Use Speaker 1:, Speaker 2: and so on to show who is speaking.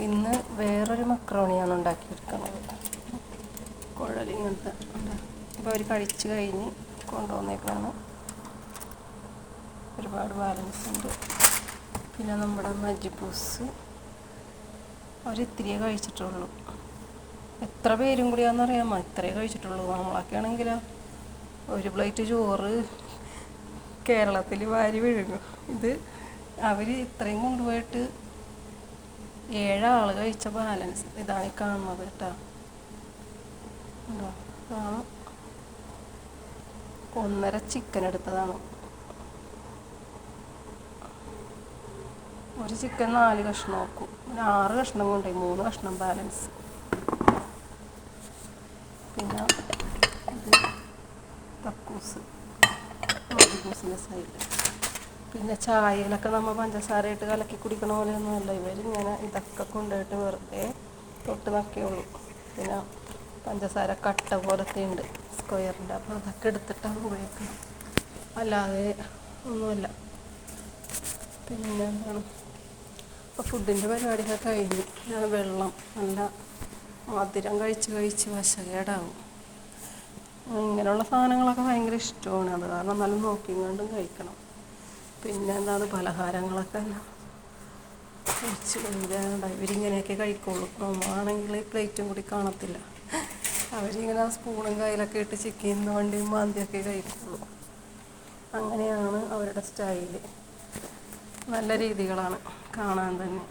Speaker 1: ഇന്ന് വേറൊരു മക്രോണിയാണ് ഉണ്ടാക്കിയെടുക്കുന്നത്. കുഴൽ ഇങ്ങനത്തെ അപ്പോൾ അവർ കഴിച്ച് കഴിഞ്ഞ് കൊണ്ടുവന്നേക്കാണ്. ഒരുപാട് ബാലൻസ് ഉണ്ട്. പിന്നെ നമ്മുടെ മജ്ബൂസ് അവരിത്തിരിയേ കഴിച്ചിട്ടുള്ളൂ. എത്ര പേരും കൂടിയാണെന്നറിയാമോ? ഇത്രയേ കഴിച്ചിട്ടുള്ളൂ. നമ്മളൊക്കെ ആണെങ്കിലോ ഒരു പ്ലേറ്റ് ചോറ് കേരളത്തിൽ വാരി വിഴുങ്ങും. ഇത് അവർ ഇത്രയും കൊണ്ടുപോയിട്ട് 7 ആൾ കഴിച്ച ബാലൻസ് ഇതാണ് ഈ കാണുന്നത് കേട്ടോ. ഇതാണ് 1.5 ചിക്കൻ എടുത്തതാണ്. ഒരു ചിക്കൻ 4 കഷ്ണം നോക്കും. 6 കഷ്ണം കൊണ്ടുപോയി, 3 കഷ്ണം ബാലൻസ്. പിന്നെ ഇത് കക്കൂസ്, മജ്ബൂസിൻ്റെ സൈഡ്. പിന്നെ ചായയിലൊക്കെ നമ്മൾ പഞ്ചസാരയിട്ട് കലക്കി കുടിക്കണ പോലെയൊന്നുമല്ല. ഇവരിങ്ങനെ ഇതൊക്കെ കൊണ്ടുപോയിട്ട് വെറുതെ തൊട്ട് നക്കിയുള്ളൂ. പിന്നെ പഞ്ചസാര കട്ട പോലത്തെ ഉണ്ട് സ്ക്വയറിൻ്റെ, അപ്പോൾ അതൊക്കെ എടുത്തിട്ടാണ് ഉപയോഗിക്കുന്നത്, അല്ലാതെ ഒന്നുമില്ല. പിന്നെ എന്താണ്, അപ്പോൾ ഫുഡിൻ്റെ പരിപാടിയൊക്കെ കഴിഞ്ഞ് ഞാൻ വെള്ളം, നല്ല മധുരം കഴിച്ച് വശകേടാവും. ഇങ്ങനെയുള്ള സാധനങ്ങളൊക്കെ ഭയങ്കര ഇഷ്ടമാണ്. അത് കാരണം നല്ല നോക്കിയും കണ്ടും കഴിക്കണം. പിന്നെ എന്താണ്, പലഹാരങ്ങളൊക്കെ കഴിച്ച് കഴിഞ്ഞാൽ ഇവരിങ്ങനെയൊക്കെ കഴിക്കുള്ളൂ. നമ്മളാണെങ്കിൽ പ്ലേറ്റും കൂടി കാണത്തില്ല. അവരിങ്ങനെ സ്പൂണും കയ്യിലൊക്കെ ഇട്ട് ചിക്കൻ വണ്ടിയും മാന്തിയൊക്കെ കഴിക്കുള്ളൂ. അങ്ങനെയാണ് അവരുടെ സ്റ്റൈല്. നല്ല രീതികളാണ് കാണാൻ തന്നെ.